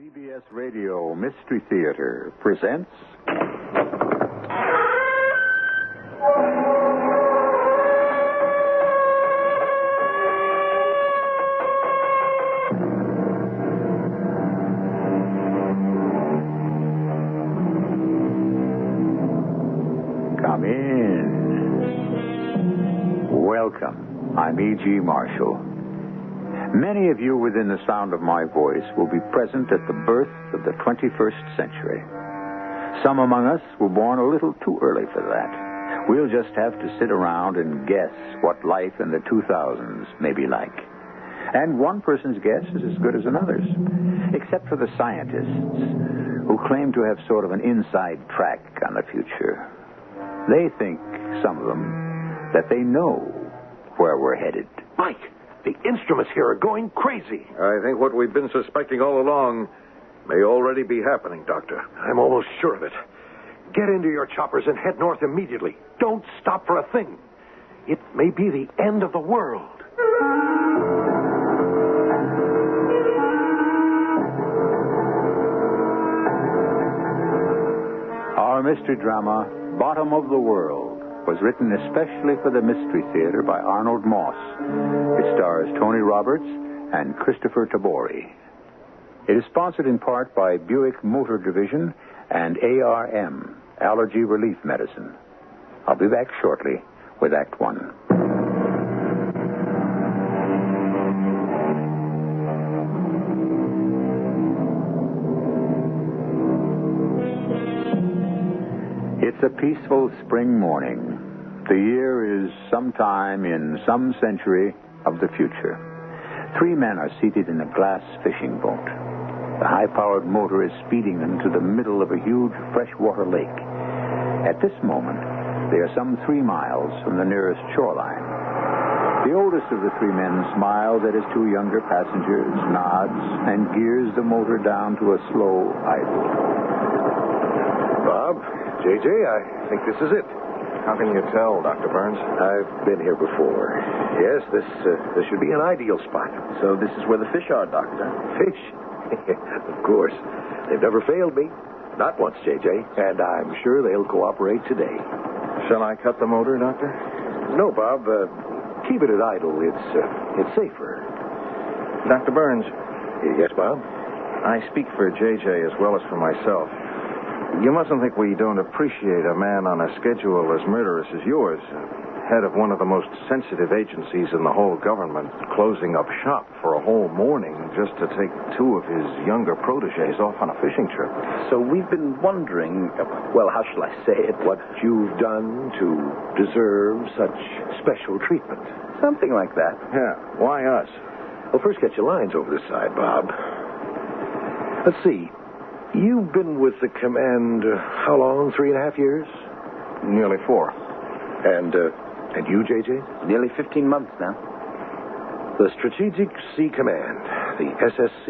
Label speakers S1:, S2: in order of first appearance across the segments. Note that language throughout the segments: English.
S1: CBS Radio Mystery Theater presents... Come in. Welcome. I'm E.G. Marshall. Many of you within the sound of my voice will be present at the birth of the 21st century. Some among us were born a little too early for that. We'll just have to sit around and guess what life in the 2000s may be like. And one person's guess is as good as another's, except for the scientists who claim to have sort of an inside track on the future. They think, some of them, that they know where we're headed.
S2: Mike! The instruments here are going crazy.
S3: I think what we've been suspecting all along may already be happening, Doctor.
S2: I'm almost sure of it. Get into your choppers and head north immediately. Don't stop for a thing. It may be the end of the world.
S1: Our mystery drama, Bottom of the World, was written especially for the Mystery Theater by Arnold Moss. It stars Tony Roberts and Christopher Tabori. It is sponsored in part by Buick Motor Division and ARM, Allergy Relief Medicine. I'll be back shortly with Act One. It's a peaceful spring morning. The year is sometime in some century of the future. Three men are seated in a glass fishing boat. The high-powered motor is speeding them to the middle of a huge freshwater lake. At this moment, they are some 3 miles from the nearest shoreline. The oldest of the three men smiles at his two younger passengers, nods, and gears the motor down to a slow idle.
S2: Bob, JJ, I think this is it.
S3: How can you tell, Dr. Burns?
S2: I've been here before. Yes, this should be an ideal spot.
S4: So this is where the fish are, Doctor?
S2: Fish? Of course. They've never failed me. Not once, JJ. And I'm sure they'll cooperate today.
S3: Shall I cut the motor, Doctor?
S2: No, Bob. Keep it at idle. It's safer.
S3: Dr. Burns.
S2: Yes, Bob?
S3: I speak for JJ as well as for myself. You mustn't think we don't appreciate a man on a schedule as murderous as yours, head of one of the most sensitive agencies in the whole government, closing up shop for a whole morning just to take two of his younger protégés off on a fishing trip.
S4: So we've been wondering, well, how shall I say it?
S2: What you've done to deserve such special treatment.
S4: Something like that.
S3: Yeah, why us?
S2: Well, first get your lines over this side, Bob. Let's see. You've been with the command, how long? 3.5 years?
S3: Nearly 4.
S2: And you, JJ?
S4: Nearly 15 months now.
S2: The Strategic Sea Command, the SSC,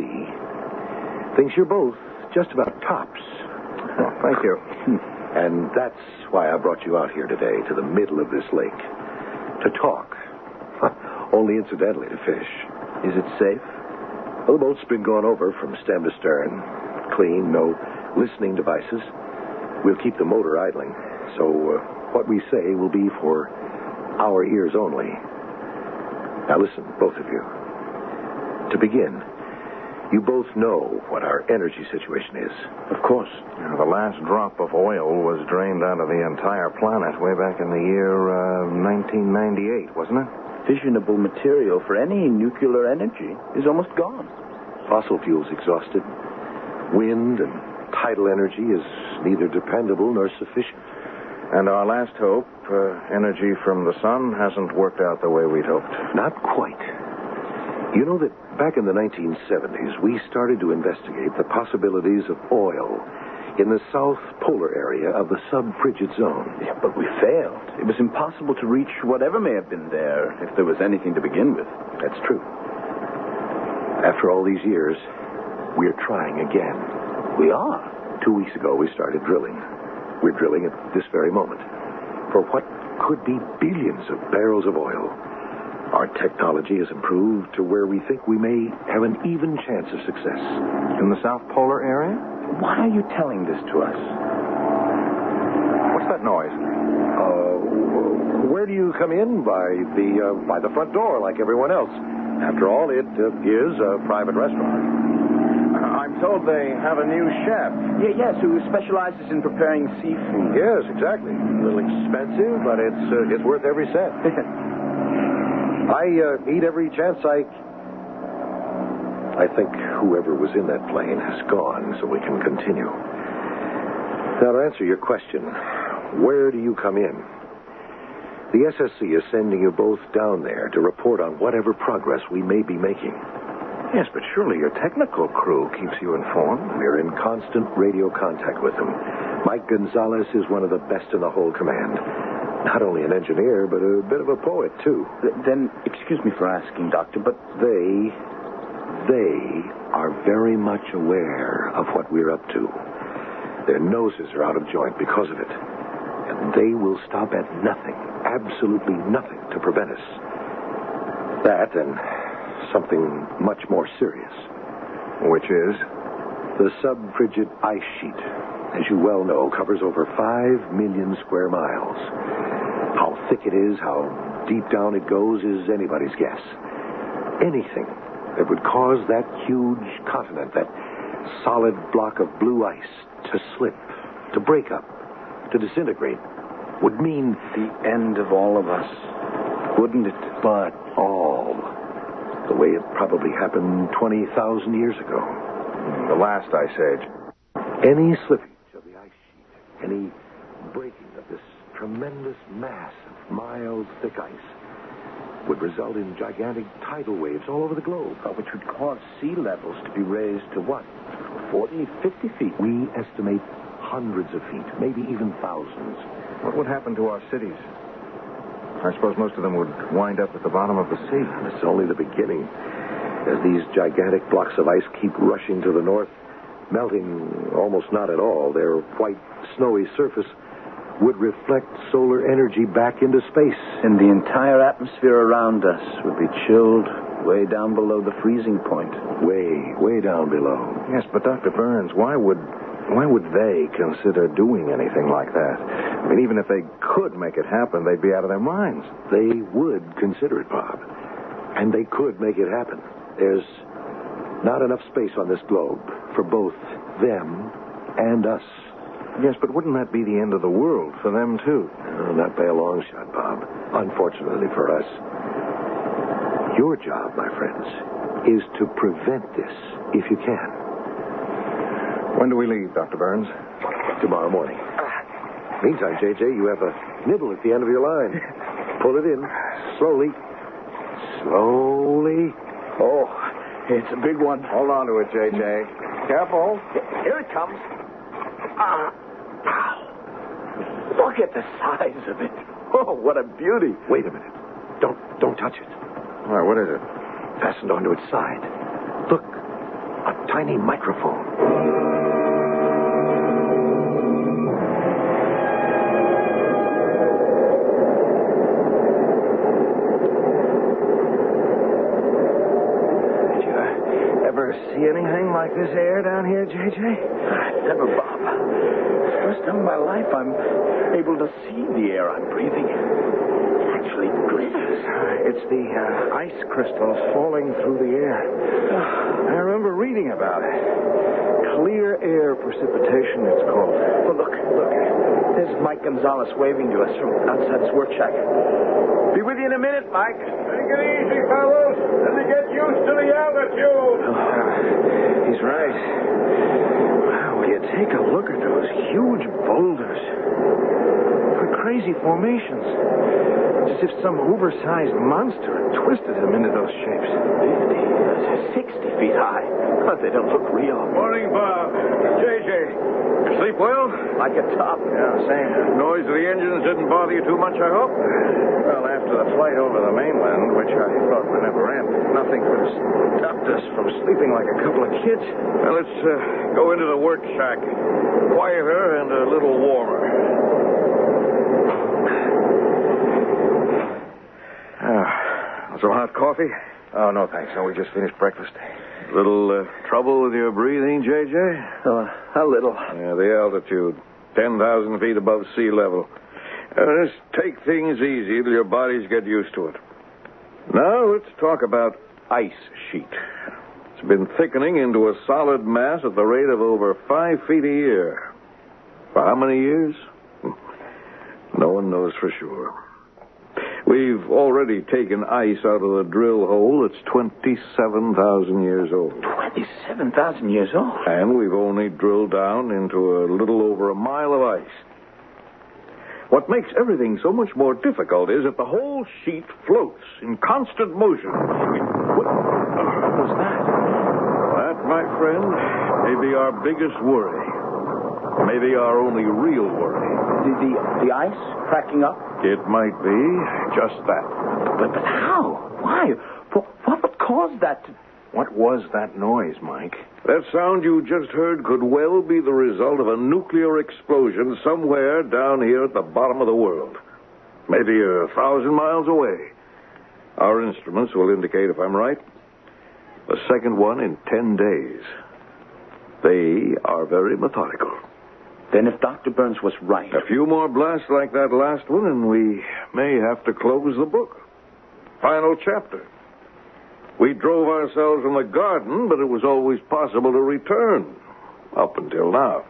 S2: thinks you're both just about tops.
S3: Oh, thank you.
S2: And that's why I brought you out here today to the middle of this lake. To talk. Only incidentally to fish.
S4: Is it safe?
S2: Well, the boat's been gone over from stem to stern. Clean, no listening devices. We'll keep the motor idling. So what we say will be for our ears only. Now listen, both of you. To begin, you both know what our energy situation is.
S4: Of course.
S3: The last drop of oil was drained out of the entire planet way back in the year 1998, wasn't it?
S4: Fissionable material for any nuclear energy is almost gone.
S2: Fossil fuels exhausted. Wind and tidal energy is neither dependable nor sufficient.
S3: And our last hope, energy from the sun, hasn't worked out the way we'd hoped.
S2: Not quite. You know that back in the 1970s, we started to investigate the possibilities of oil in the south polar area of the sub-frigid zone.
S4: Yeah, but we failed. It was impossible to reach whatever may have been there, if there was anything to begin with.
S2: That's true. After all these years, we're trying again.
S4: We are.
S2: 2 weeks ago, we started drilling. We're drilling at this very moment for what could be billions of barrels of oil. Our technology has improved to where we think we may have an even chance of success.
S3: in the South Polar area?
S4: Why are you telling this to us?
S3: What's that noise?
S2: Where do you come in? By the front door, like everyone else. After all, it is a private restaurant.
S3: I'm told they have a new chef.
S4: Yes, who specializes in preparing seafood.
S2: Yes, exactly. A little expensive, but it's worth every cent. I eat every chance I think whoever was in that plane has gone, so we can continue. Now, to answer your question, where do you come in? The SSC is sending you both down there to report on whatever progress we may be making.
S3: Yes, but surely your technical crew keeps you informed.
S2: We're in constant radio contact with them. Mike Gonzalez is one of the best in the whole command. Not only an engineer, but a bit of a poet, too.
S4: Then, excuse me for asking, Doctor, but
S2: They are very much aware of what we're up to. Their noses are out of joint because of it. And they will stop at nothing, absolutely nothing, to prevent us. That and something much more serious.
S3: Which is?
S2: The sub-frigid ice sheet, as you well know, covers over 5 million square miles. How thick it is, how deep down it goes, is anybody's guess. Anything that would cause that huge continent, that solid block of blue ice, to slip, to break up, to disintegrate, would mean
S4: the end of all of us, wouldn't it?
S2: But all. The way it probably happened 20,000 years ago.
S3: The last ice age.
S2: Any slippage of the ice sheet, any breaking of this tremendous mass of mild, thick ice, would result in gigantic tidal waves all over the globe.
S4: Which would cause sea levels to be raised to what? 40, 50 feet?
S2: We estimate hundreds of feet, maybe even thousands.
S3: What would happen to our cities? I suppose most of them would wind up at the bottom of the sea.
S2: It's only the beginning. As these gigantic blocks of ice keep rushing to the north, melting almost not at all, their white, snowy surface would reflect solar energy back into space.
S4: And the entire atmosphere around us would be chilled way down below the freezing point.
S2: Way down below.
S3: Yes, but Dr. Burns, why would they consider doing anything like that? I mean, even if they could make it happen, they'd be out of their minds.
S2: They would consider it, Bob. And they could make it happen. There's not enough space on this globe for both them and us.
S3: Yes, but wouldn't that be the end of the world for them, too?
S2: No, not by a long shot, Bob. Unfortunately for us. Your job, my friends, is to prevent this if you can.
S3: When do we leave, Dr. Burns?
S2: Tomorrow morning. Meantime, J.J., you have a nibble at the end of your line. Pull it in. Slowly. Slowly.
S4: Oh, it's a big one.
S3: Hold on to it, J.J. Careful.
S4: Here it comes. Look at the size of it. Oh, what a beauty.
S2: Wait a minute. Don't touch it.
S3: All right, what is it?
S2: Fastened onto its side. Look, a tiny microphone.
S3: Did you ever see anything like this air down here, J.J.?
S4: Never, Bob. First time in my life I'm able to see the air I'm breathing. It actually glitters.
S3: It's the ice crystals falling through the air. I remember reading about it. Clear air precipitation, it's called.
S4: Oh, look. There's Mike Gonzalez waving to us from outside his work shack. Be with you in a minute, Mike.
S5: Take it easy, fellows. Let me get used to the altitude.
S3: He's right. Wow, will you take a look at those huge boulders? What crazy formations. It's as if some oversized monster had twisted them into those shapes.
S4: 50, 60 feet high. But they don't look real.
S5: Morning, Bob. J.J., you sleep well?
S4: Like a top.
S3: Yeah, same.
S5: Noise of the engines didn't bother you too much, I hope?
S3: Well, after the flight over the mainland, which I thought would never end, nothing could have stopped us from sleeping like a couple of kids.
S5: Well, let's go into the work shack. Quieter and a little warmer.
S3: Some hot coffee? Oh, no, thanks. No, we just finished breakfast.
S5: Little trouble with your breathing, J.J.?
S4: A little.
S5: Yeah, the altitude. 10,000 feet above sea level. Just take things easy till your bodies get used to it. Now, let's talk about ice sheet. It's been thickening into a solid mass at the rate of over 5 feet a year. For how many years? No one knows for sure. We've already taken ice out of the drill hole that's 27,000 years old.
S4: 27,000 years old?
S5: And we've only drilled down into a little over a mile of ice. What makes everything so much more difficult is that the whole sheet floats in constant motion.
S4: What was that?
S5: That, my friend, may be our biggest worry. Maybe our only real worry.
S4: The ice cracking up?
S5: It might be just that.
S4: But how? Why? What would cause that?
S3: What was that noise, Mike?
S5: That sound you just heard could well be the result of a nuclear explosion somewhere down here at the bottom of the world. Maybe 1,000 miles away. Our instruments will indicate if I'm right. The second one in 10 days. They are very methodical.
S4: Then if Dr. Burns was right...
S5: A few more blasts like that last one, and we may have to close the book. Final chapter. We drove ourselves from the garden, but it was always possible to return. Up until now.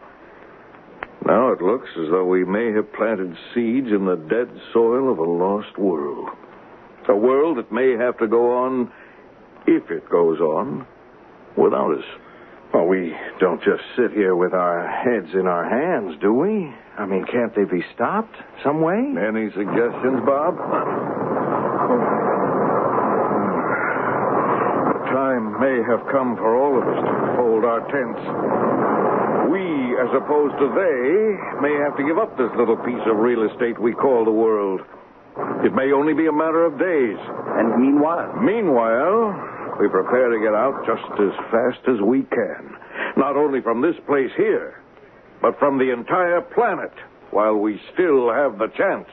S5: Now it looks as though we may have planted seeds in the dead soil of a lost world. A world that may have to go on, if it goes on, without us.
S3: Well, we don't just sit here with our heads in our hands, do we? I mean, can't they be stopped some way?
S5: Any suggestions, Bob? The time may have come for all of us to fold our tents. We, as opposed to they, may have to give up this little piece of real estate we call the world. It may only be a matter of days.
S4: And meanwhile?
S5: Meanwhile, we prepare to get out just as fast as we can. Not only from this place here, but from the entire planet, while we still have the chance.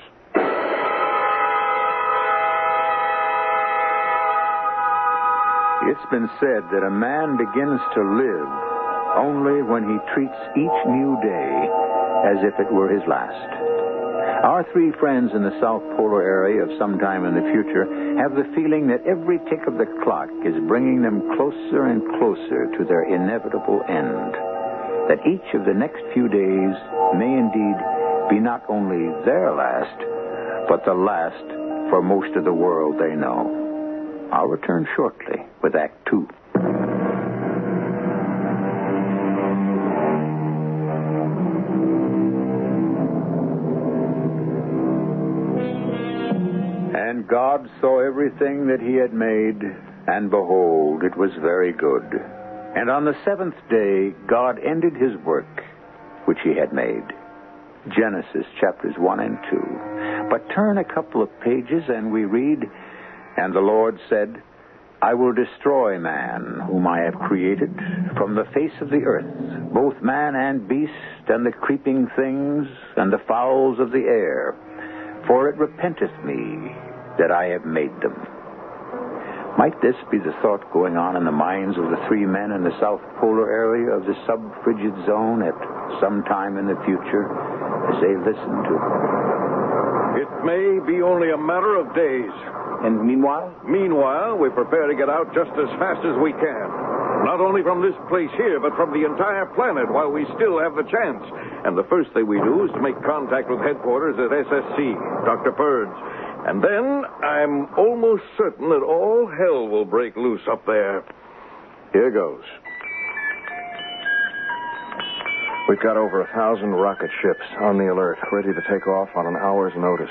S1: It's been said that a man begins to live only when he treats each new day as if it were his last. Our three friends in the South Polar area of some time in the future have the feeling that every tick of the clock is bringing them closer and closer to their inevitable end. That each of the next few days may indeed be not only their last, but the last for most of the world they know. I'll return shortly with Act 2. And God saw everything that he had made, and behold, it was very good. And on the seventh day, God ended his work, which he had made. Genesis chapters 1 and 2. But turn a couple of pages, and we read, And the Lord said, I will destroy man, whom I have created, from the face of the earth, both man and beast, and the creeping things, and the fowls of the air. For it repenteth me that I have made them. Might this be the thought going on in the minds of the three men in the South Polar area of the sub-frigid zone at some time in the future as they listen to...
S5: It may be only a matter of days.
S4: And meanwhile?
S5: Meanwhile, we prepare to get out just as fast as we can. Not only from this place here, but from the entire planet while we still have the chance. And the first thing we do is to make contact with headquarters at SSC, Dr. Burns. And then I'm almost certain that all hell will break loose up there. Here goes.
S3: We've got over 1,000 rocket ships on the alert, ready to take off on an hour's notice,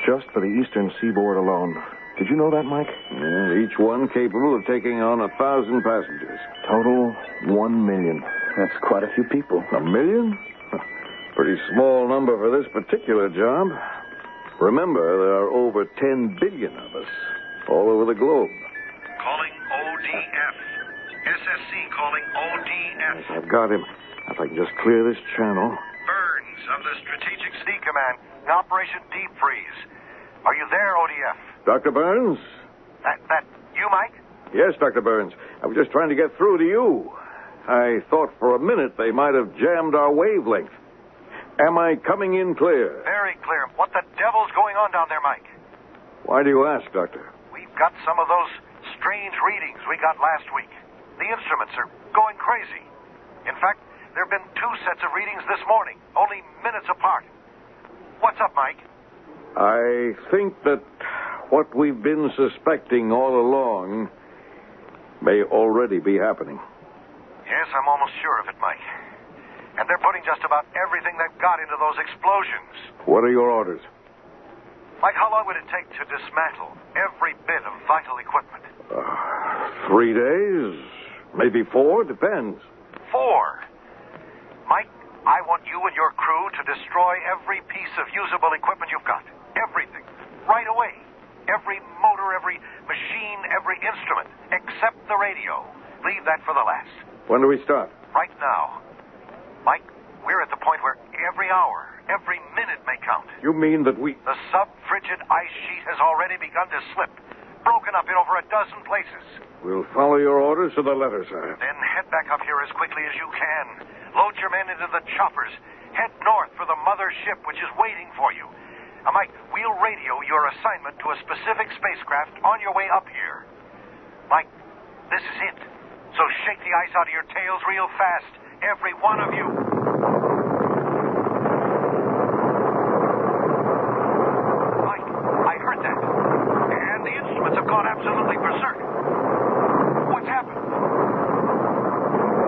S3: just for the eastern seaboard alone. Did you know that, Mike?
S5: Each one capable of taking on 1,000 passengers.
S3: Total 1 million.
S4: That's quite a few people.
S5: 1 million? Pretty small number for this particular job. Remember, there are over 10 billion of us all over the globe.
S6: Calling ODF. SSC calling ODF.
S5: Yes, I've got him. If I can just clear this channel.
S6: Burns of the Strategic Sea Command, Operation Deep Freeze. Are you there, ODF?
S5: Dr. Burns?
S6: That you, Mike?
S5: Yes, Dr. Burns. I was just trying to get through to you. I thought for a minute they might have jammed our wavelength. Am I coming in clear?
S6: Very clear. What the devil's going on down there, Mike?
S5: Why do you ask, Doctor?
S6: We've got some of those strange readings we got last week. The instruments are going crazy. In fact, there have been 2 sets of readings this morning, only minutes apart. What's up, Mike?
S5: I think that what we've been suspecting all along may already be happening.
S6: Yes, I'm almost sure of it, Mike. And they're putting just about everything they've got into those explosions.
S5: What are your orders?
S6: Mike, how long would it take to dismantle every bit of vital equipment?
S5: 3 days, maybe 4, depends.
S6: 4. Mike, I want you and your crew to destroy every piece of usable equipment you've got. Everything. Right away. Every motor, every machine, every instrument, except the radio. Leave that for the last.
S5: When do we start?
S6: Right now. Mike, we're at the point where every hour, every minute may count.
S5: You mean that we...
S6: The sub-frigid ice sheet has already begun to slip, broken up in over a dozen places.
S5: We'll follow your orders to the letter, sir.
S6: Then head back up here as quickly as you can. Load your men into the choppers. Head north for the mother ship, which is waiting for you. Mike, we'll radio your assignment to a specific spacecraft on your way up here. Mike, this is it. So shake the ice out of your tails real fast. Every one of you. Mike, I heard that. And the instruments have gone absolutely berserk. What's happened?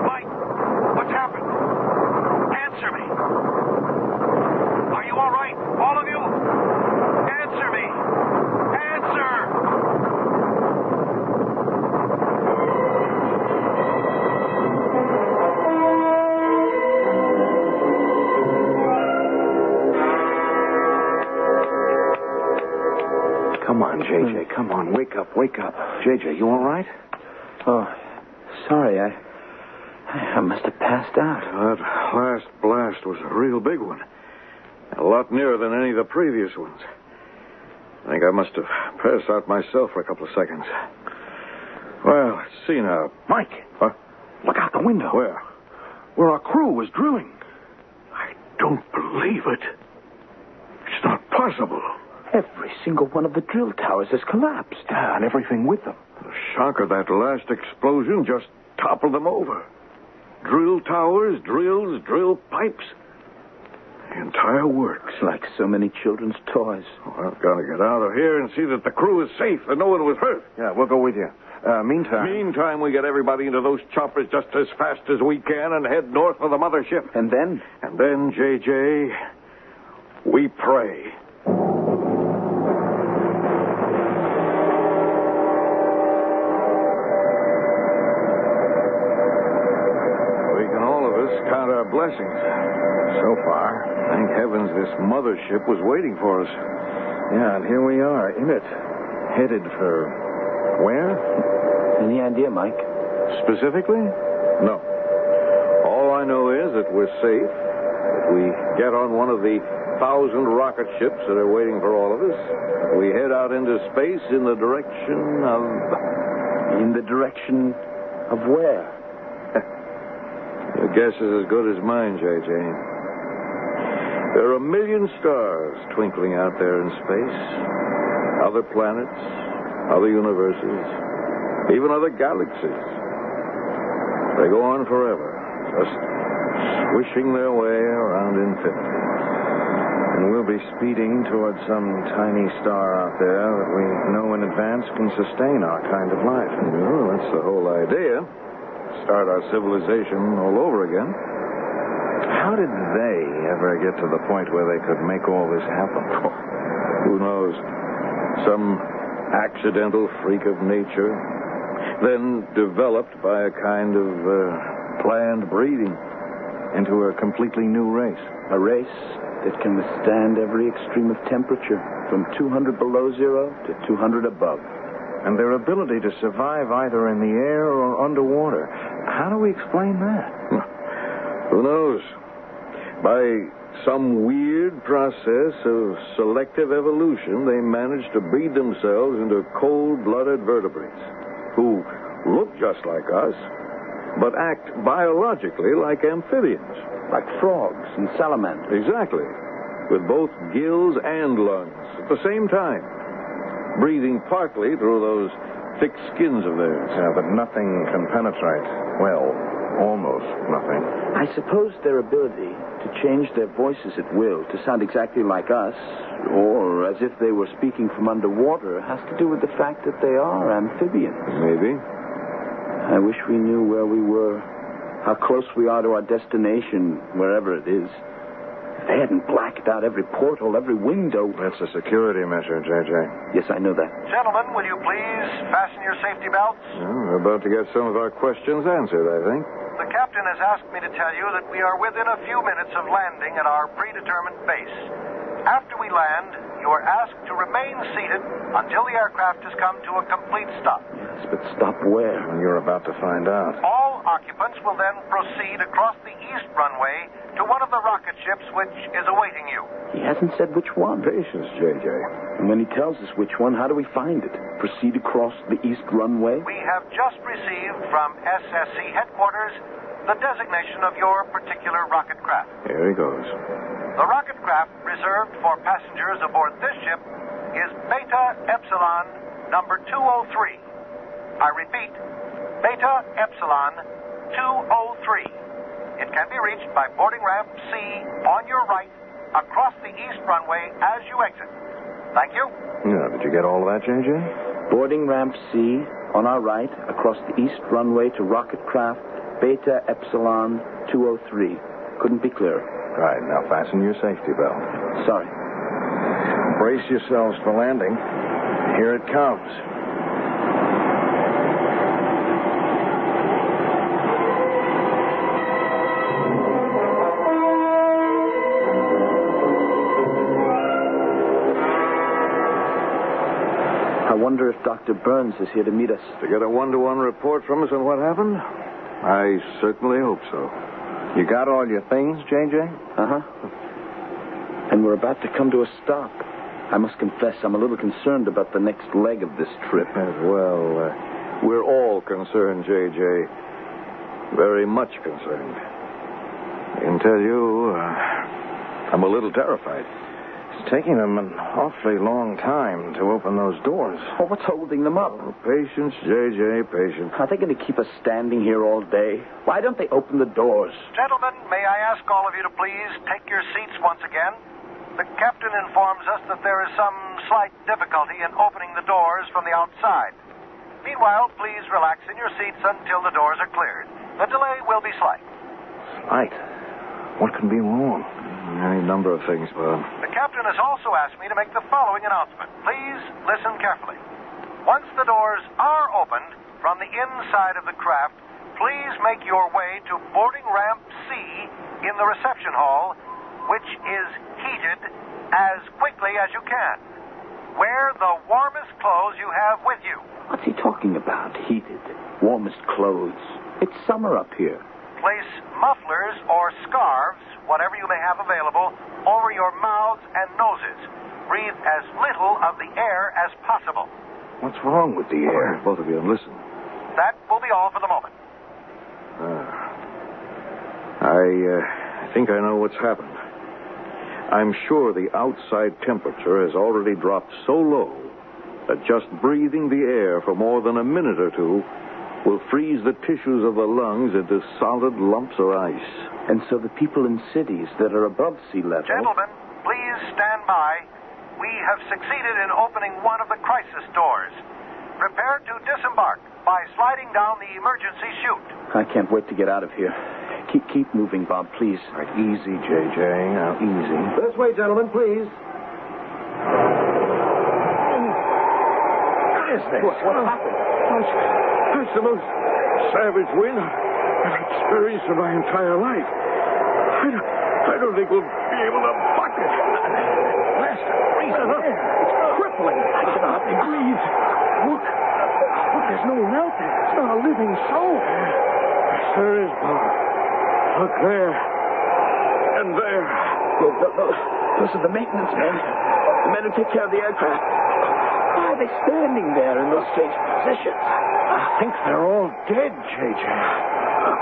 S6: Mike, what's happened? Answer me. Are you all right? All of you? Answer me. Answer.
S3: Come on, JJ. Come on. Wake up. Wake up. JJ, you all right?
S4: Oh, sorry. I must have passed out.
S5: That last blast was a real big one. A lot nearer than any of the previous ones. I think I must have passed out myself for a couple of seconds. Well, let's see now.
S2: Mike.
S5: Huh?
S2: Look out the window.
S5: Where?
S2: Where our crew was drilling.
S5: I don't believe it. It's not possible.
S4: Every single one of the drill towers has collapsed.
S2: Yeah, and everything with them.
S5: The shock of that last explosion just toppled them over. Drill towers, drills, drill pipes. The entire works.
S4: Like so many children's toys.
S5: Oh, I've got to get out of here and see that the crew is safe and no one was hurt.
S3: Yeah, we'll go with you.
S5: Meantime, we get everybody into those choppers just as fast as we can and head north for the mothership.
S4: And then?
S5: And then, JJ, we pray. We can all of us count our blessings. So far, thank heavens this mothership was waiting for us.
S3: Yeah, and here we are in it. Headed for where?
S4: Any idea, Mike?
S5: Specifically? No. All I know is that we're safe, that we get on one of the 1,000 rocket ships that are waiting for all of us. We head out into space in the direction of...
S4: In the direction of where?
S5: Your guess is as good as mine, J.J. There are a million stars twinkling out there in space. Other planets, other universes, even other galaxies. They go on forever, just swishing their way around infinity.
S3: And we'll be speeding towards some tiny star out there that we know in advance can sustain our kind of life.
S5: Well, that's the whole idea. Start our civilization all over again.
S3: How did they ever get to the point where they could make all this happen?
S5: Oh, who knows? Some accidental freak of nature, then developed by a kind of planned breeding
S3: into a completely new race.
S4: A race that can withstand every extreme of temperature, from 200 below zero to 200 above.
S3: And their ability to survive either in the air or underwater. How do we explain that?
S5: Who knows? By some weird process of selective evolution, they managed to breed themselves into cold-blooded vertebrates who look just like us, but act biologically like amphibians.
S4: Like frogs and salamanders.
S5: Exactly. With both gills and lungs at the same time. Breathing partly through those thick skins of theirs.
S3: Yeah, but nothing can penetrate. Well, almost nothing.
S4: I suppose their ability to change their voices at will to sound exactly like us, or as if they were speaking from underwater, has to do with the fact that they are amphibians.
S5: Maybe.
S4: I wish we knew where we were, how close we are to our destination, wherever it is. If they hadn't blacked out every porthole, every window.
S3: That's a security measure, J.J.
S4: Yes, I know that.
S6: Gentlemen, will you please fasten your safety belts?
S5: We're about to get some of our questions answered, I think.
S6: The captain has asked me to tell you that we are within a few minutes of landing at our predetermined base. After we land, you are asked to remain seated until the aircraft has come to a complete stop.
S4: Yes, but stop where?
S3: You're about to find out.
S6: All occupants will then proceed across the east runway to one of the rocket ships which is awaiting you.
S4: He hasn't said which one.
S5: Patience, J.J.
S4: And when he tells us which one, how do we find it? Proceed across the east runway?
S6: We have just received from SSC headquarters the designation of your particular rocket craft.
S5: Here he goes.
S6: The rocket craft reserved for passengers aboard this ship is Beta Epsilon number 203. I repeat, Beta Epsilon 203. It can be reached by boarding ramp C on your right across the east runway as you exit. Thank you.
S3: Yeah, did you get all of that, J.J.?
S4: Boarding ramp C on our right across the east runway to rocket craft Beta Epsilon 203. Couldn't be clearer.
S3: Right, now fasten your safety belt.
S4: Sorry.
S3: Brace yourselves for landing. Here it comes.
S4: I wonder if Dr. Burns is here to meet us.
S5: To get a one-to-one report from us on what happened? I certainly hope so.
S3: You got all your things, J.J.?
S4: Uh-huh. And we're about to come to a stop. I must confess, I'm a little concerned about the next leg of this trip.
S5: Well, we're all concerned, J.J. Very much concerned. I can tell you, I'm a little terrified.
S3: It's taking them an awfully long time to open those doors.
S4: Oh, what's holding them up?
S5: Oh, patience, J.J., patience.
S4: Are they going to keep us standing here all day? Why don't they open the doors?
S6: Gentlemen, may I ask all of you to please take your seats once again? The captain informs us that there is some slight difficulty in opening the doors from the outside. Meanwhile, please relax in your seats until the doors are cleared. The delay will be slight.
S3: Slight? What can be wrong?
S5: Any number of things, Bob.
S6: The captain has also asked me to make the following announcement. Please listen carefully. Once the doors are opened from the inside of the craft, please make your way to boarding ramp C in the reception hall, which is heated as quickly as you can. Wear the warmest clothes you have with you.
S4: What's he talking about? Heated. Warmest clothes. It's summer up here.
S6: Place mufflers or scarves, whatever you may have available, over your mouths and noses. Breathe as little of the air as possible.
S3: What's wrong with the air?
S5: Both of you, and listen.
S6: That will be all for the moment.
S5: I think I know what's happened. I'm sure the outside temperature has already dropped so low that just breathing the air for more than a minute or two will freeze the tissues of the lungs into solid lumps of ice.
S4: And so the people in cities that are above sea level...
S6: Gentlemen, please stand by. We have succeeded in opening one of the crisis doors. Prepare to disembark by sliding down the emergency chute.
S4: I can't wait to get out of here. Keep moving, Bob, please.
S3: All right, easy, J.J. Now, easy.
S2: This way, gentlemen, please.
S3: What is this?
S4: What happened?
S5: It's the most savage wind I've experienced in my entire life. I don't think we'll be able to buck it.
S3: Blast it. Freezing air. It's crippling.
S4: I can hardly breathe.
S5: Look, there's no one out there. It's not a living soul. Yes, there is, Bob. Look there. And there.
S4: Those are the maintenance men. The men who take care of the aircraft. Why are they standing there in those strange positions?
S3: I think they're all dead, J.J.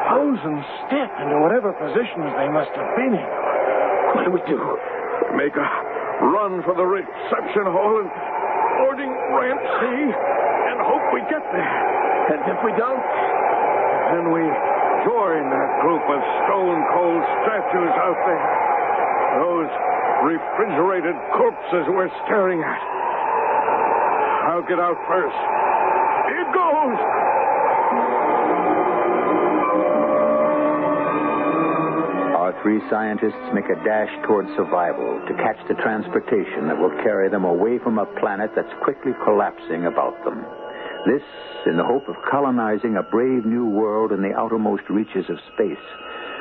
S3: Frozen stiff into whatever positions they must have been in.
S4: What do we do?
S5: Make a run for the reception hall and boarding ramp C and hope we get there.
S4: And if we don't?
S5: Then we join that group of stone-cold statues out there. Those refrigerated corpses we're staring at. I'll get out first. Here goes!
S1: Our three scientists make a dash toward survival to catch the transportation that will carry them away from a planet that's quickly collapsing about them. This, in the hope of colonizing a brave new world in the outermost reaches of space,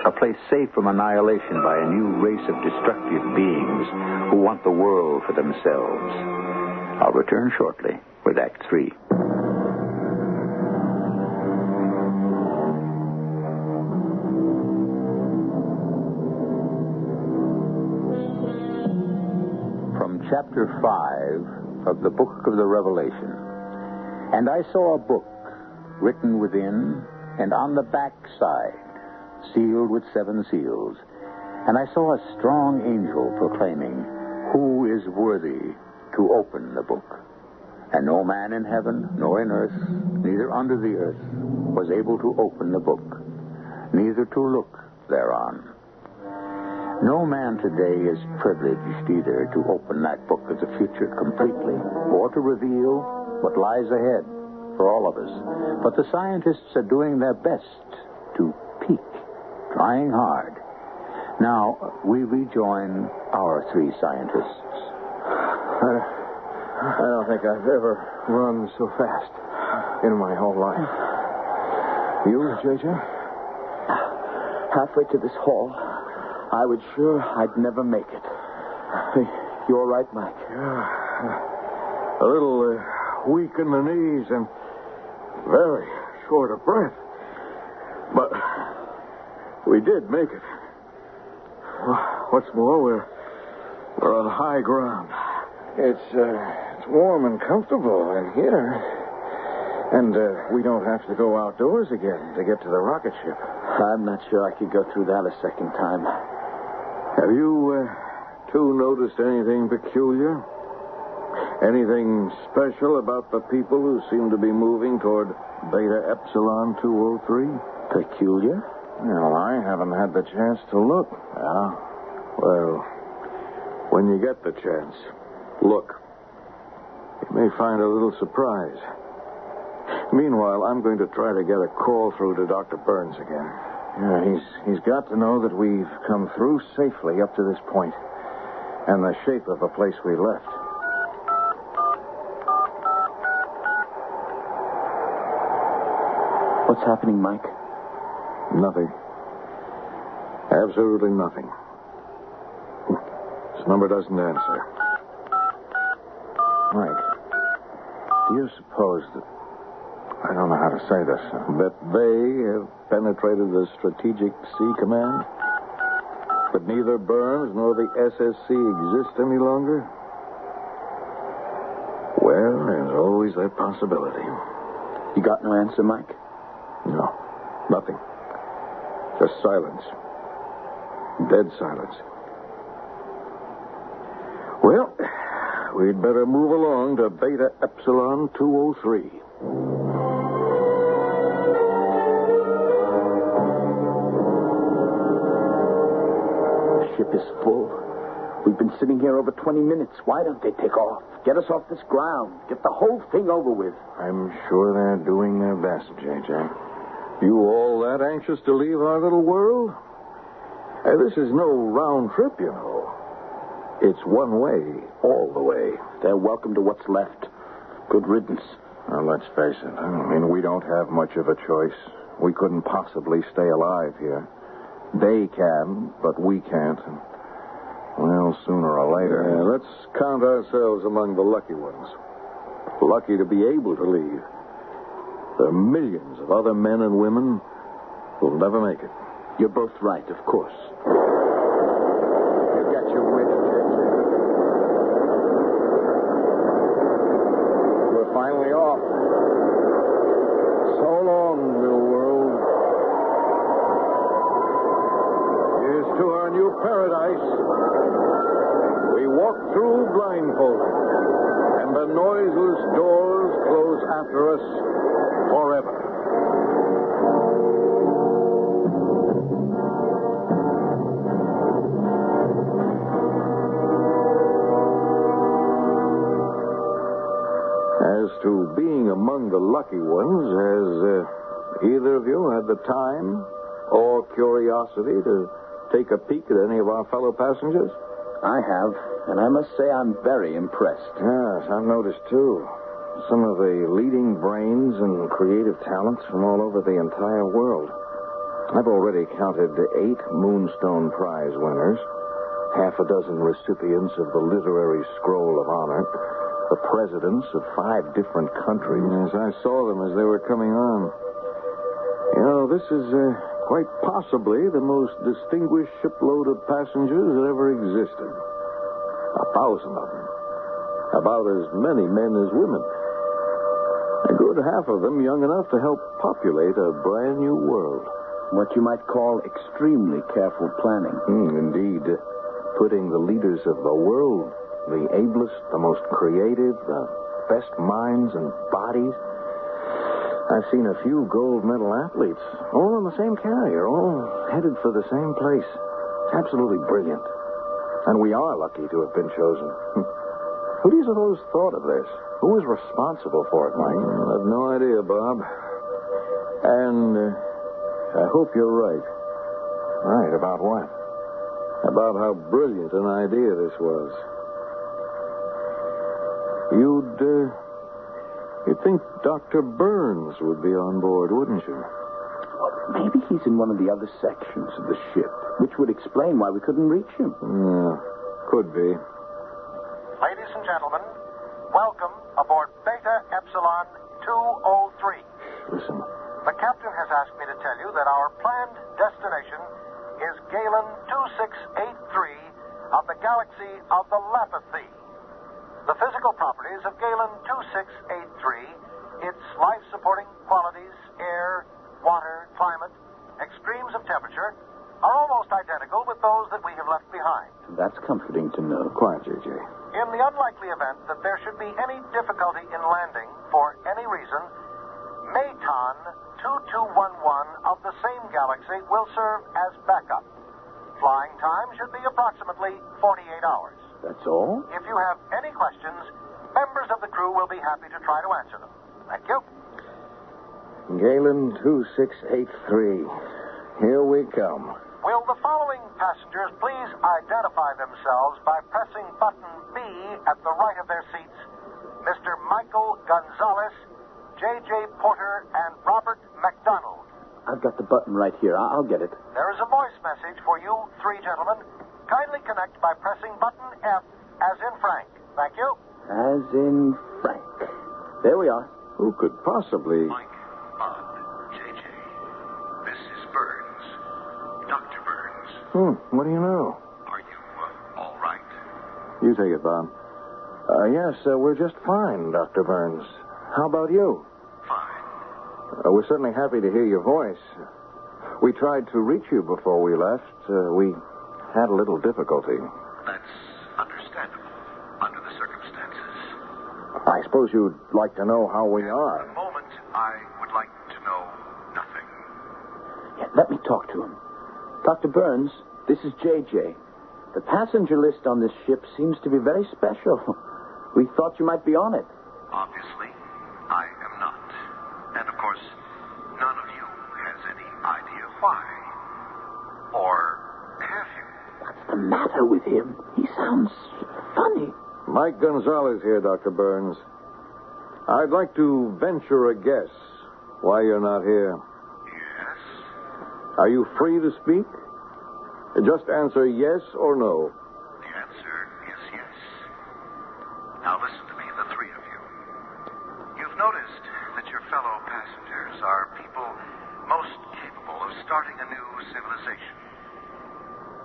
S1: a place safe from annihilation by a new race of destructive beings who want the world for themselves. I'll return shortly with Act 3. From Chapter 5 of the Book of the Revelation. And I saw a book written within and on the back side, sealed with 7 seals. And I saw a strong angel proclaiming, "Who is worthy to open the book?" And no man in heaven, nor in earth, neither under the earth, was able to open the book, neither to look thereon. No man today is privileged either to open that book of the future completely, or to reveal what lies ahead for all of us. But the scientists are doing their best to peek, trying hard. Now, we rejoin our 3 scientists.
S3: I don't think I've ever run so fast in my whole life. You, J.J.?
S4: Halfway to this hall, I was sure I'd never make it. Hey, you all right, Mike?
S5: Yeah. A little weak in the knees and very short of breath. But we did make it. What's more, we're on high ground.
S3: It's warm and comfortable in here. And we don't have to go outdoors again to get to the rocket ship.
S4: I'm not sure I could go through that a second time.
S5: Have you two noticed anything peculiar? Anything special about the people who seem to be moving toward Beta Epsilon 203?
S4: Peculiar?
S3: Well, I haven't had the chance to look.
S5: Yeah? Well, when you get the chance, look. You may find a little surprise. Meanwhile, I'm going to try to get a call through to Dr. Burns again.
S3: Yeah, he's got to know that we've come through safely up to this point, and the shape of the place we left.
S4: What's happening, Mike?
S5: Nothing. Absolutely nothing. This number doesn't answer.
S3: Mike, do you suppose that... I don't know how to say this.
S5: That they have penetrated the Strategic Sea Command? But neither Burns nor the SSC exist any longer? Well, there's always that possibility.
S4: You got no answer, Mike?
S5: No, nothing. Just silence. Dead silence. Well, we'd better move along to Beta Epsilon 203.
S4: The ship is full. We've been sitting here over 20 minutes. Why don't they take off? Get us off this ground. Get the whole thing over with.
S3: I'm sure they're doing their best, J.J.
S5: You all that anxious to leave our little world? This is no round trip, you know. It's one way, all the way.
S4: They're welcome to what's left. Good riddance.
S3: Well, let's face it. I mean, we don't have much of a choice. We couldn't possibly stay alive here. They can, but we can't. And, well, sooner or later...
S5: Yeah, let's count ourselves among the lucky ones. Lucky to be able to leave. There are millions of other men and women who'll never make it.
S4: You're both right, of course.
S3: You got your wish, J.J. off. So long, little world. Here's to our new paradise. We walk through blindfolded, and the noiseless doors close after us forever. As to being among the lucky ones, has either of you had the time or curiosity to take a peek at any of our fellow passengers?
S4: I have, and I must say I'm very impressed.
S3: Yes, I've noticed, too. Some of the leading brains and creative talents from all over the entire world. I've already counted 8 Moonstone Prize winners, half a dozen recipients of the Literary Scroll of Honor, the presidents of 5 different countries. Yes, I saw them as they were coming on. You know, this is quite possibly the most distinguished shipload of passengers that ever existed. 1,000 of them. About as many men as women. A good half of them young enough to help populate a brand new world.
S4: What you might call extremely careful planning.
S3: Indeed. Putting the leaders of the world, the ablest, the most creative, the best minds and bodies. I've seen a few gold medal athletes, all on the same carrier, all headed for the same place. It's absolutely brilliant. And we are lucky to have been chosen. Who do you suppose thought of this? Who was responsible for it, Mike? I have no idea, Bob. And I hope you're right. Right, about what? About how brilliant an idea this was. You'd think Dr. Burns would be on board, wouldn't you?
S4: Maybe he's in one of the other sections of the ship, which would explain why we couldn't reach him.
S3: Yeah, could be.
S6: Ladies and gentlemen, welcome aboard Beta Epsilon 203.
S3: Listen.
S6: The captain has asked me to tell you that our planned destination is Galen 2683 of the galaxy of the Lapithee. The physical properties of Galen 2683, its life-supporting qualities, air, water, climate, extremes of temperature, are almost identical with those that we have left behind.
S4: That's comforting to know.
S3: Quiet, J.J.
S6: In the unlikely event that there should be any difficulty in landing for any reason, Maton 2211 of the same galaxy will serve as backup. Flying time should be approximately 48 hours.
S4: That's all?
S6: If you have any questions, members of the crew will be happy to try to answer them. Thank you.
S3: Galen 2683. Here we come.
S6: Will the following passengers please identify themselves by pressing button B at the right of their seats? Mr. Michael Gonzalez, J.J. Porter, and Robert McDonald.
S4: I've got the button right here. I'll get it.
S6: There is a voice message for you 3 gentlemen. Kindly connect by pressing button F as in Frank. Thank you.
S4: As in Frank. There we are.
S3: Who could possibly...
S7: Mike, Bob, J.J. This is Burns. Dr. Burns.
S3: What do you know?
S7: Are you all right?
S3: You take it, Bob. Yes, we're just fine, Dr. Burns. How about you?
S7: Fine.
S3: We're certainly happy to hear your voice. We tried to reach you before we left. We had a little difficulty.
S7: That's understandable under the circumstances.
S3: I suppose you'd like to know how we
S7: At
S3: are.
S7: the moment, I would like to know nothing.
S4: Yeah, let me talk to him. Dr. Burns, this is J.J. The passenger list on this ship seems to be very special. We thought you might be on it.
S7: Obviously, I am not. And of course, none of you has any idea why. Or have you?
S4: What's the matter with him? He sounds funny.
S3: Mike Gonzalez here, Dr. Burns. I'd like to venture a guess why you're not here.
S7: Yes?
S3: Are you free to speak? Just answer yes or no.
S7: The answer is yes. Now listen to me, the 3 of you. You've noticed that your fellow passengers are people most capable of starting a new civilization.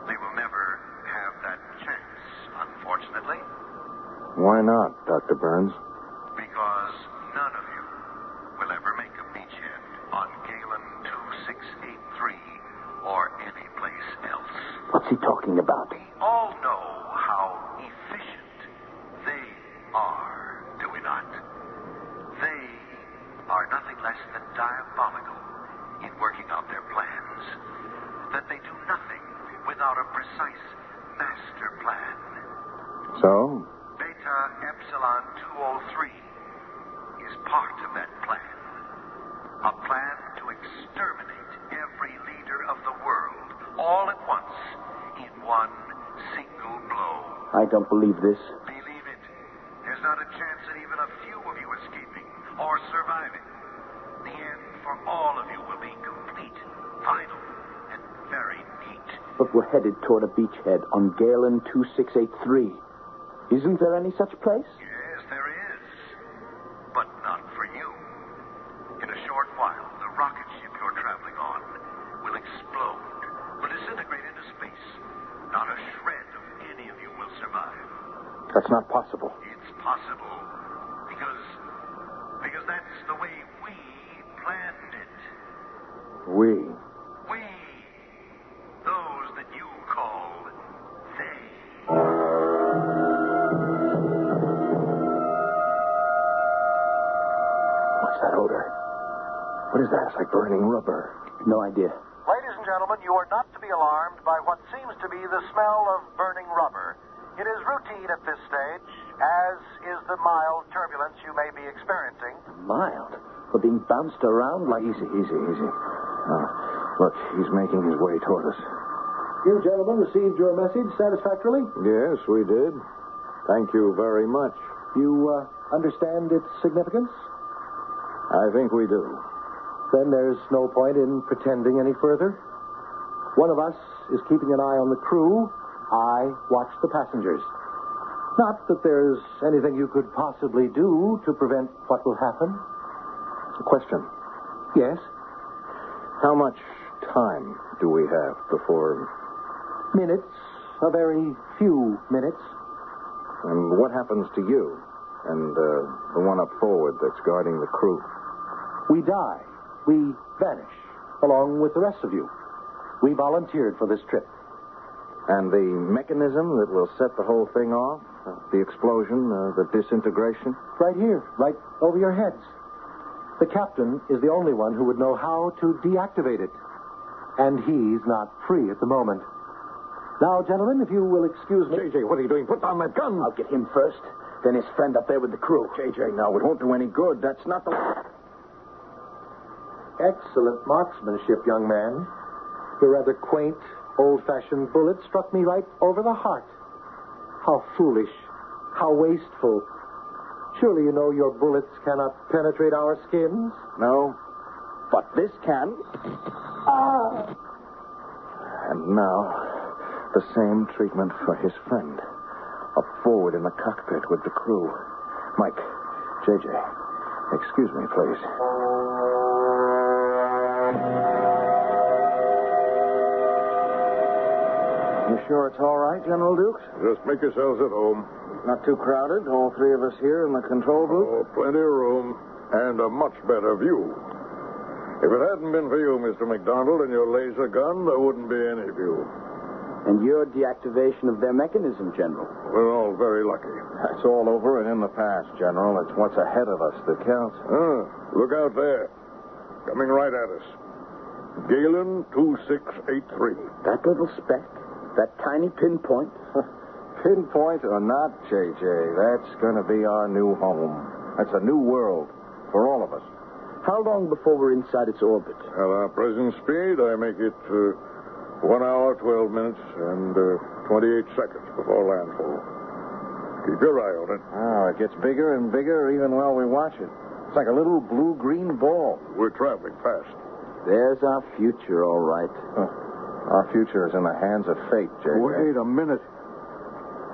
S7: They will never have that chance, unfortunately.
S3: Why not, Dr. Burns?
S7: Because none of
S4: What's he talking about?
S7: We all know how efficient they are, do we not? They are nothing less than diabolical in working out their plans. That they do nothing without a precise master plan.
S3: So?
S7: Beta Epsilon 203 is part of that plan. A plan to exterminate every leader of the world all at once in one single blow.
S4: I don't believe this.
S7: Believe it. There's not a chance at even a few of you escaping or surviving. The end for all of you will be complete, final, and very neat.
S4: But we're headed toward a beachhead on Galen 2683. Isn't there any such place?
S7: Yes, there is. But not for you. In a short while, the rocket ship you're traveling on will explode, will disintegrate into space. Not a shred of any of you will survive.
S3: That's not possible.
S7: It's possible. Because that's the way we planned it.
S3: We?
S7: We. Those that you call they.
S2: What's that odor? What is that? It's like burning rubber.
S4: No idea.
S6: Ladies and gentlemen, you are not to be alarmed by what seems to be the smell of burning rubber. It is routine at this stage, as is the mild turbulence you may be experiencing.
S4: Mild? We're being bounced around like...
S3: Easy. Look, he's making his way toward us.
S2: You gentlemen received your message satisfactorily?
S3: Yes, we did. Thank you very much.
S2: You understand its significance?
S3: I think we do.
S2: Then there's no point in pretending any further. One of us is keeping an eye on the crew. I watch the passengers. Not that there's anything you could possibly do to prevent what will happen.
S3: A question.
S2: Yes?
S3: How much time do we have before...
S2: Minutes. A very few minutes.
S3: And what happens to you and the one up forward that's guarding the crew?
S2: We die. We vanish, along with the rest of you. We volunteered for this trip.
S3: And the mechanism that will set the whole thing off? The explosion, the disintegration?
S2: Right here, right over your heads. The captain is the only one who would know how to deactivate it. And he's not free at the moment. Now, gentlemen, if you will excuse me...
S3: JJ, what are you doing? Put down that gun!
S4: I'll get him first, then his friend up there with the crew.
S3: JJ, no, it won't do any good. That's not the...
S2: Excellent marksmanship, young man. Your rather quaint, old-fashioned bullet struck me right over the heart. How foolish. How wasteful. Surely you know your bullets cannot penetrate our skins?
S3: No.
S4: But this can.
S2: Ah!
S3: And now, the same treatment for his friend. Up forward in the cockpit with the crew. Mike, JJ, excuse me, please. You sure it's all right, General Dukes?
S5: Just make yourselves at home.
S3: Not too crowded? All three of us here in the control booth?
S5: Oh, plenty of room and a much better view. If it hadn't been for you, Mr. McDonald, and your laser gun, there wouldn't be any view.
S4: And your deactivation of their mechanism, General.
S5: We're all very lucky.
S3: It's all over and in the past, General. It's what's ahead of us that counts.
S5: Look out there. Coming right at us. Galen 2683.
S4: That little speck? That tiny pinpoint?
S3: Pinpoint or not, JJ, that's going to be our new home. That's a new world for all of us.
S4: How long before we're inside its orbit?
S5: At our present speed, I make it 1 hour, 12 minutes, and 28 seconds before landfall. Keep your eye on it.
S3: Oh, it gets bigger and bigger even while we watch it. It's like a little blue-green ball.
S5: We're traveling fast.
S4: There's our future, all right.
S3: Our future is in the hands of fate, JJ.
S5: Wait a minute.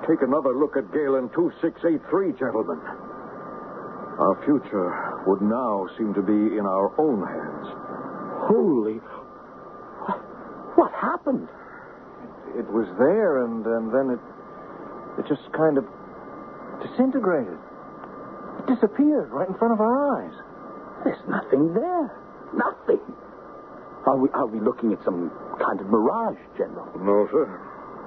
S5: Take another look at Galen 2683, gentlemen. Our future would now seem to be in our own hands.
S2: Holy... What happened?
S3: It was there, and then it just kind of disintegrated. It disappeared right in front of our eyes.
S4: There's nothing there. Nothing. Are we looking at some kind of mirage, General?
S5: No, sir.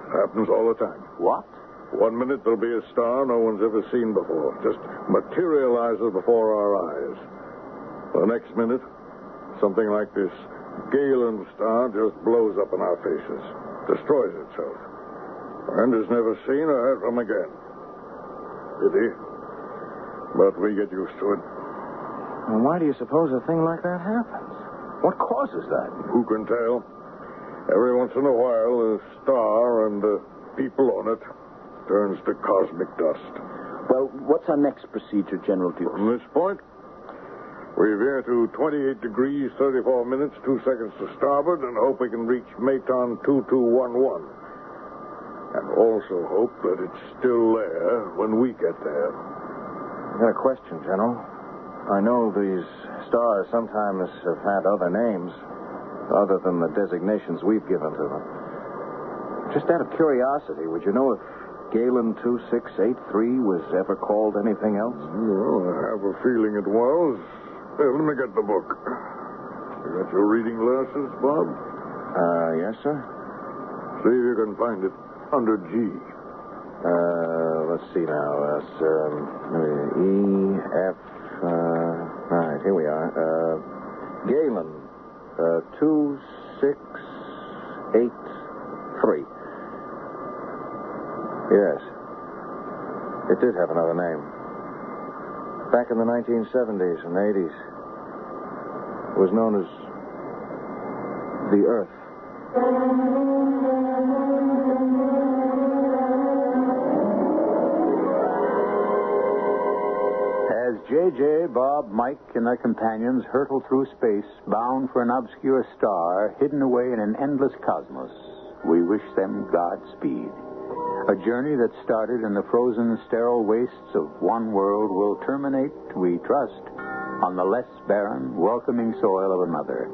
S5: Happens all the time.
S1: What?
S5: 1 minute there'll be a star no one's ever seen before. Just materializes before our eyes. The next minute, something like this Galen star just blows up in our faces. Destroys itself. And is never seen or heard from again. Pity. But we get used to it.
S3: And why do you suppose a thing like that happens? What causes that?
S5: Who can tell? Every once in a while, a star and the people on it turns to cosmic dust.
S4: Well, what's our next procedure, General Dukes?
S5: From this point, we veer to 28 degrees, 34 minutes, 2 seconds to starboard, and hope we can reach Maton 2211. And also hope that it's still there when we get there.
S3: I got a question, General. I know these stars sometimes have had other names, other than the designations we've given to them. Just out of curiosity, would you know if Galen 2683 was ever called anything else?
S5: Well, I have a feeling it was. Here, let me get the book. You got your reading glasses, Bob?
S3: Yes, sir.
S5: See if you can find it under G.
S3: Let's see now. E, F, right, here we are. Galen, 2683. Yes. It did have another name. Back in the 1970s and 80s, it was known as the Earth.
S1: As J.J., Bob, Mike, and their companions hurtle through space, bound for an obscure star hidden away in an endless cosmos, we wish them Godspeed. A journey that started in the frozen, sterile wastes of one world will terminate, we trust, on the less barren, welcoming soil of another,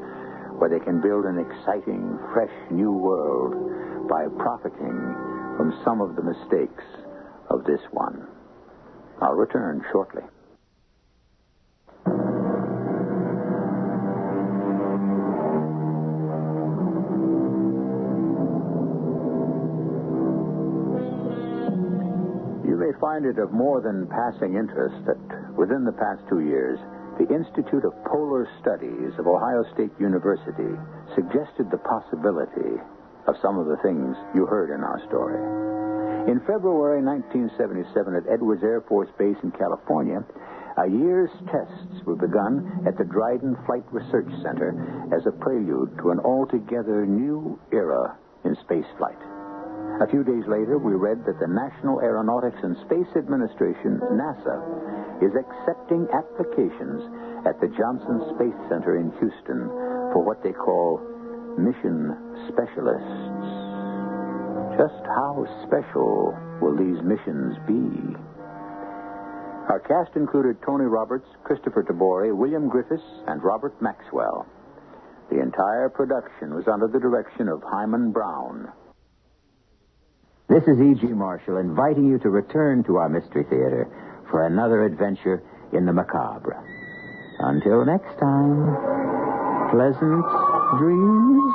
S1: where they can build an exciting, fresh new world by profiting from some of the mistakes of this one. I'll return shortly. You may find it of more than passing interest that within the past 2 years, the Institute of Polar Studies of Ohio State University suggested the possibility of some of the things you heard in our story. In February 1977 at Edwards Air Force Base in California, a year's tests were begun at the Dryden Flight Research Center as a prelude to an altogether new era in spaceflight. A few days later, we read that the National Aeronautics and Space Administration, NASA, is accepting applications at the Johnson Space Center in Houston for what they call mission specialists. Just how special will these missions be? Our cast included Tony Roberts, Christopher Tabori, William Griffiths, and Robert Maxwell. The entire production was under the direction of Hyman Brown. This is E.G. Marshall inviting you to return to our Mystery Theater for another adventure in the macabre. Until next time, pleasant dreams.